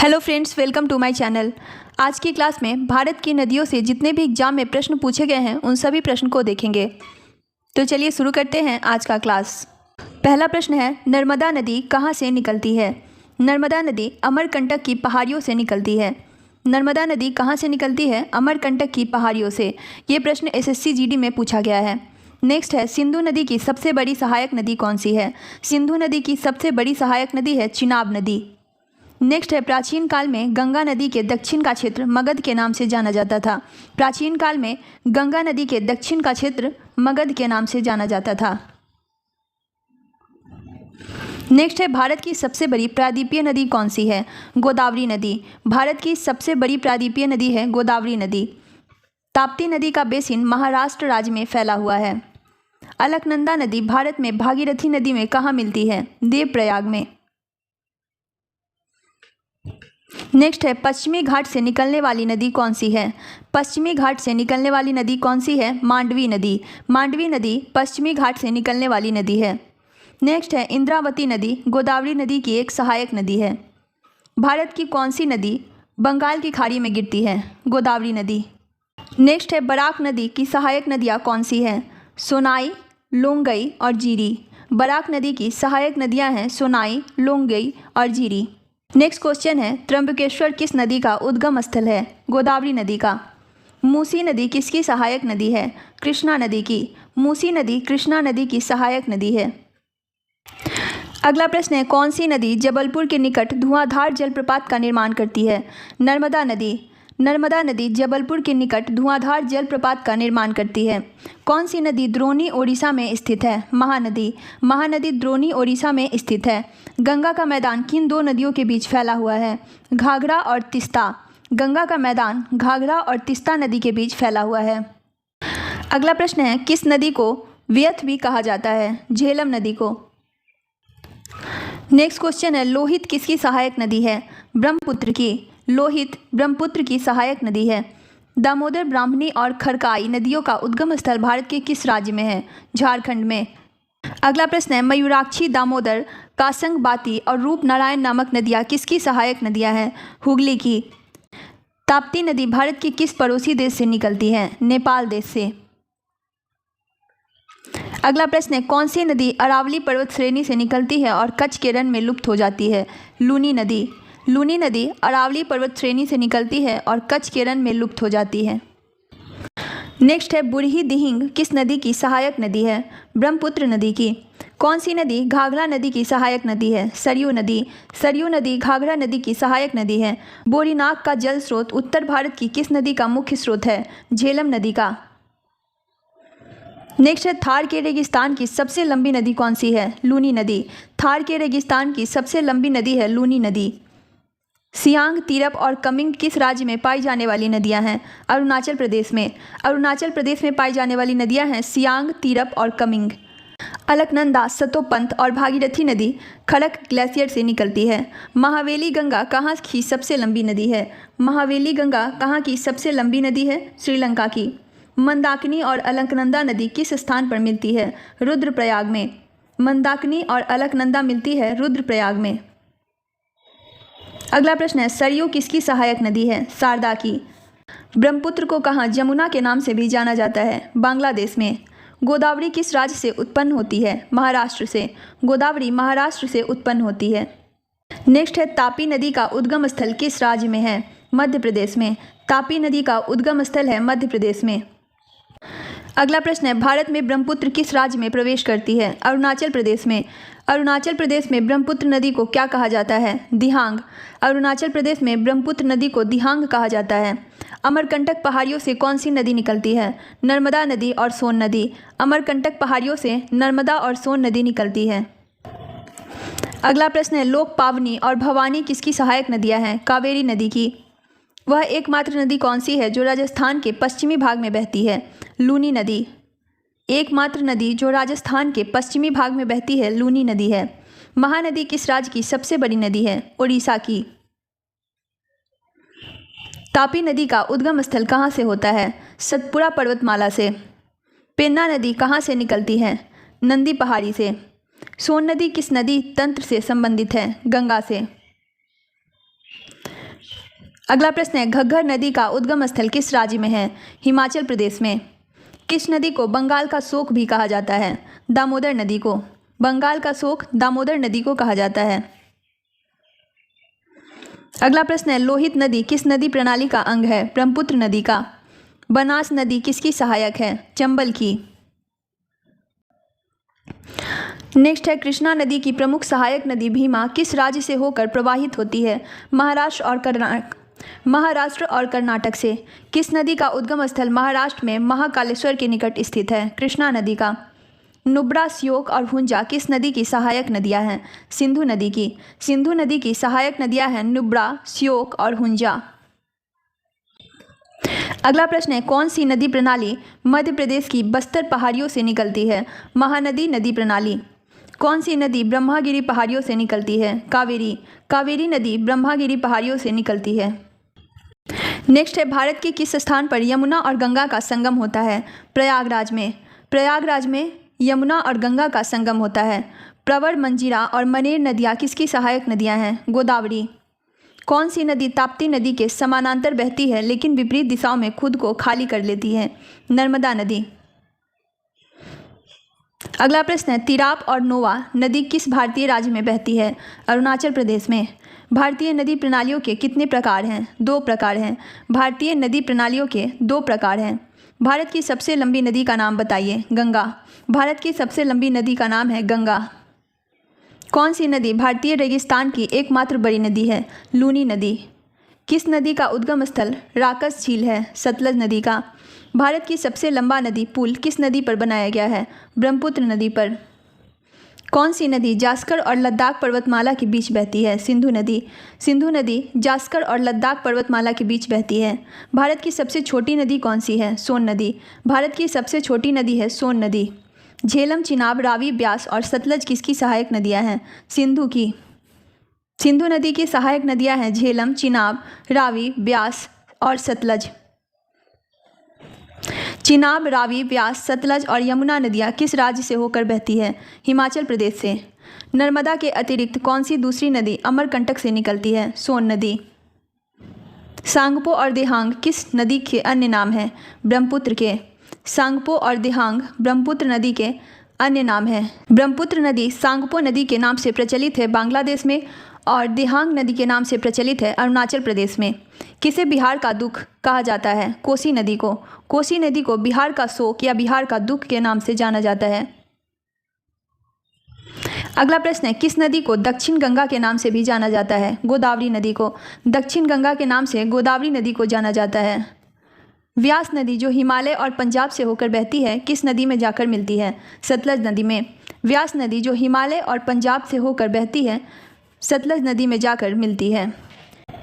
Hello friends, welcome to my channel. आज की class में भारत की नदियों से जितने भी एग्जाम में प्रश्न पूछे गए हैं उन सभी प्रश्न को देखेंगे। तो चलिए शुरू करते हैं आज का क्लास। पहला प्रश्न है, नर्मदा नदी कहाँ से निकलती है? नर्मदा नदी अमरकंटक की पहाड़ियों से निकलती है। नर्मदा नदी कहाँ से निकलती है? अमरकंटक की पहाड़ियों से। ये प्रश्न एसएससी जीडी में पूछा गया है। नेक्स्ट है, सिंधु नदी की सबसे बड़ी सहायक नदी कौन सी है? सिंधु नदी की सबसे बड़ी सहायक नदी है चिनाब नदी। नेक्स्ट है, प्राचीन काल में गंगा नदी के दक्षिण का क्षेत्र मगध के नाम से जाना जाता था। प्राचीन काल में गंगा नदी के दक्षिण का क्षेत्र मगध के नाम से जाना जाता था। नेक्स्ट है, भारत की सबसे बड़ी प्रायद्वीपीय नदी कौन सी है? गोदावरी नदी। भारत की सबसे बड़ी प्रायद्वीपीय नदी है गोदावरी नदी। ताप्ती नदी का बेसिन महाराष्ट्र राज्य में फैला हुआ है। अलकनंदा नदी भारत में भागीरथी नदी में कहाँ मिलती है? देवप्रयाग में। नेक्स्ट है, पश्चिमी घाट से निकलने वाली नदी कौन सी है? पश्चिमी घाट से निकलने वाली नदी कौन सी है? मांडवी नदी। मांडवी नदी पश्चिमी घाट से निकलने वाली नदी है। नेक्स्ट है, इंद्रावती नदी गोदावरी नदी की एक सहायक नदी है। भारत की कौन सी नदी बंगाल की खाड़ी में गिरती है? गोदावरी नदी। नेक्स्ट है, बराक नदी की सहायक नदियाँ कौन सी हैं? सोनाई, लोंगई और जीरी। बराक नदी की सहायक नदियाँ हैं सोनाई, लोंगई और जीरी। नेक्स्ट क्वेश्चन है, त्र्यंबकेश्वर किस नदी का उद्गम स्थल है? गोदावरी नदी का। मूसी नदी किसकी सहायक नदी है? कृष्णा नदी की। मूसी नदी कृष्णा नदी की सहायक नदी है। अगला प्रश्न है, कौन सी नदी जबलपुर के निकट धुआंधार जलप्रपात का निर्माण करती है? नर्मदा नदी। नर्मदा नदी जबलपुर के निकट धुआंधार जलप्रपात का निर्माण करती है। कौन सी नदी द्रोणी ओडिशा में स्थित है? महानदी। महानदी द्रोणी ओडिशा में स्थित है। गंगा का मैदान किन दो नदियों के बीच फैला हुआ है? घाघरा और तिस्ता। गंगा का मैदान घाघरा और तिस्ता नदी के बीच फैला हुआ है। अगला प्रश्न है, किस नदी को व्यथ भी कहा जाता है? झेलम नदी को। नेक्स्ट क्वेश्चन है, लोहित किसकी सहायक नदी है? ब्रह्मपुत्र की। लोहित ब्रह्मपुत्र की सहायक नदी है। दामोदर, ब्राह्मणी और खरकाई नदियों का उद्गम स्थल भारत के किस राज्य में है? झारखंड में। अगला प्रश्न है, मयूराक्षी, दामोदर, कासंग, बाती और रूपनारायण नामक नदियाँ किसकी सहायक नदियाँ हैं? हुगली की। ताप्ती नदी भारत के किस पड़ोसी देश से निकलती है? नेपाल देश से। अगला प्रश्न है, कौन सी नदी अरावली पर्वत श्रेणी से निकलती है और कच्छ के रण में लुप्त हो जाती है? लूनी नदी। लूनी नदी अरावली पर्वत श्रेणी से निकलती है और कच्छ के रण में लुप्त हो जाती है। नेक्स्ट है, बुरही दिहिंग किस नदी की सहायक नदी है? ब्रह्मपुत्र नदी की। कौन सी नदी घाघरा नदी की सहायक नदी है? सरयू नदी। सरयू नदी घाघरा नदी की सहायक नदी है। बोरीनाग का जल स्रोत उत्तर भारत की किस नदी का मुख्य स्रोत है? झेलम नदी का। नेक्स्ट है, थार के रेगिस्तान की सबसे लंबी नदी कौन सी है? लूनी नदी। थार के रेगिस्तान की सबसे लंबी नदी है लूनी नदी। सियांग, तिरप और कमिंग किस राज्य में पाई जाने वाली नदियां हैं? अरुणाचल प्रदेश में। अरुणाचल प्रदेश में पाई जाने वाली नदियां हैं सियांग, तिरप और कमिंग। अलकनंदा, सतोपंत और भागीरथी नदी खड़क ग्लेशियर से निकलती है। महावेली गंगा कहाँ की सबसे लंबी नदी है? महावेली गंगा कहाँ की सबसे लंबी नदी है? श्रीलंका की। मंदाकिनी और अलकनंदा नदी किस स्थान पर मिलती है? रुद्रप्रयाग में। मंदाकिनी और अलकनंदा मिलती है रुद्रप्रयाग में। अगला प्रश्न है, सरयू किसकी सहायक नदी है? शारदा की। ब्रह्मपुत्र को कहाँ जमुना के नाम से भी जाना जाता है? बांग्लादेश में। गोदावरी किस राज्य से उत्पन्न होती है? महाराष्ट्र से। गोदावरी महाराष्ट्र से उत्पन्न होती है। नेक्स्ट है, तापी नदी का उद्गम स्थल किस राज्य में है? मध्य प्रदेश में। तापी नदी का उद्गम स्थल है मध्य प्रदेश में। अगला प्रश्न है, भारत में ब्रह्मपुत्र किस राज्य में प्रवेश करती है? अरुणाचल प्रदेश में। अरुणाचल प्रदेश में ब्रह्मपुत्र नदी को क्या कहा जाता है? दिहांग। अरुणाचल प्रदेश में ब्रह्मपुत्र नदी को दिहांग कहा जाता है। अमरकंटक पहाड़ियों से कौन सी नदी निकलती है? नर्मदा नदी और सोन नदी। अमरकंटक पहाड़ियों से नर्मदा और सोन नदी निकलती है। अगला प्रश्न है, लोक, पावनी और भवानी किसकी सहायक नदियाँ हैं? कावेरी नदी की। वह एकमात्र नदी कौन सी है जो राजस्थान के पश्चिमी भाग में बहती है? लूनी नदी। एकमात्र नदी जो राजस्थान के पश्चिमी भाग में बहती है लूनी नदी है। महानदी किस राज्य की सबसे बड़ी नदी है? ओडिशा की। तापी नदी का उद्गम स्थल कहाँ से होता है? सतपुड़ा पर्वतमाला से। पेन्ना नदी कहाँ से निकलती है? नंदी पहाड़ी से। सोन नदी किस नदी तंत्र से संबंधित है? गंगा से। अगला प्रश्न है, घग्गर नदी का उद्गम स्थल किस राज्य में है? हिमाचल प्रदेश में। किस नदी को बंगाल का शोक भी कहा जाता है? दामोदर नदी को। बंगाल का शोक दामोदर नदी को कहा जाता है। अगला प्रश्न है, लोहित नदी किस नदी प्रणाली का अंग है? ब्रह्मपुत्र नदी का। बनास नदी किसकी सहायक है? चंबल की। नेक्स्ट है, कृष्णा नदी की प्रमुख सहायक नदी भीमा किस राज्य से होकर प्रवाहित होती है? महाराष्ट्र और कर्नाटक से। किस नदी का उद्गम स्थल महाराष्ट्र में महाकालेश्वर के निकट स्थित है? कृष्णा नदी का। नुब्रा, श्योक और हुंजा किस नदी की सहायक नदियां हैं? सिंधु नदी की। सिंधु नदी की सहायक नदियां हैं नुब्रा, श्योक और हुंजा। अगला प्रश्न है, कौन सी नदी प्रणाली मध्य प्रदेश की बस्तर पहाड़ियों से निकलती है? महानदी नदी प्रणाली। कौन सी नदी ब्रह्मागिरी पहाड़ियों से निकलती है? कावेरी। कावेरी नदी ब्रह्मागिरी पहाड़ियों से निकलती है। नेक्स्ट है, भारत के किस स्थान पर यमुना और गंगा का संगम होता है? प्रयागराज में। प्रयागराज में यमुना और गंगा का संगम होता है। प्रवर, मंजीरा और मनेर नदियाँ किसकी सहायक नदियाँ हैं? गोदावरी। कौन सी नदी ताप्ती नदी के समानांतर बहती है लेकिन विपरीत दिशाओं में खुद को खाली कर लेती है? नर्मदा नदी। अगला प्रश्न है, तिराप और नोवा नदी किस भारतीय राज्य में बहती है? अरुणाचल प्रदेश में। भारतीय नदी प्रणालियों के कितने प्रकार हैं? 2 प्रकार हैं। भारतीय नदी प्रणालियों के 2 प्रकार हैं। भारत की सबसे लंबी नदी का नाम बताइए? गंगा। भारत की सबसे लंबी नदी का नाम है गंगा। कौन सी नदी भारतीय रेगिस्तान की एकमात्र बड़ी नदी है? लूनी नदी। किस नदी का उद्गम स्थल राकस झील है? सतलज नदी का। भारत की सबसे लंबा नदी पुल किस नदी पर बनाया गया है? ब्रह्मपुत्र नदी पर। कौन सी नदी जास्कर और लद्दाख पर्वतमाला के बीच बहती है? सिंधु नदी। सिंधु नदी जास्कर और लद्दाख पर्वतमाला के बीच बहती है। भारत की सबसे छोटी नदी कौन सी है? सोन नदी। भारत की सबसे छोटी नदी है सोन नदी। झेलम, चिनाब, रावी, ब्यास और सतलज किसकी सहायक नदियां हैं? सिंधु की। सिंधु नदी की सहायक नदियां हैं झेलम, चिनाब, रावी, ब्यास और सतलज। चिनाब, रावी, व्यास, सतलज और यमुना नदियाँ किस राज्य से होकर बहती है? हिमाचल प्रदेश से। नर्मदा के अतिरिक्त कौन सी दूसरी नदी अमरकंटक से निकलती है? सोन नदी। सांगपो और दिहांग किस नदी के अन्य नाम हैं? ब्रह्मपुत्र के। सांगपो और दिहांग ब्रह्मपुत्र नदी के अन्य नाम हैं। ब्रह्मपुत्र नदी सांगपो नदी के नाम से प्रचलित है बांग्लादेश में और दिहांग नदी के नाम से प्रचलित है अरुणाचल प्रदेश में। किसे बिहार का दुख कहा जाता है? कोसी नदी को। कोसी नदी को बिहार का शोक या बिहार का दुख के नाम से जाना जाता है। अगला प्रश्न है, किस नदी को दक्षिण गंगा के नाम से भी जाना जाता है? गोदावरी नदी को। दक्षिण गंगा के नाम से गोदावरी नदी को जाना जाता है। व्यास नदी जो हिमालय और पंजाब से होकर बहती है किस नदी में जाकर मिलती है? सतलज नदी में। व्यास नदी जो हिमालय और पंजाब से होकर बहती है सतलज नदी में जाकर मिलती है।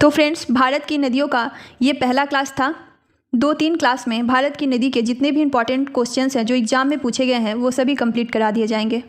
तो फ्रेंड्स, भारत की नदियों का ये पहला क्लास था। 2-3 क्लास में भारत की नदी के जितने भी इंपॉर्टेंट क्वेश्चंस हैं जो एग्जाम में पूछे गए हैं वो सभी कंप्लीट करा दिए जाएंगे।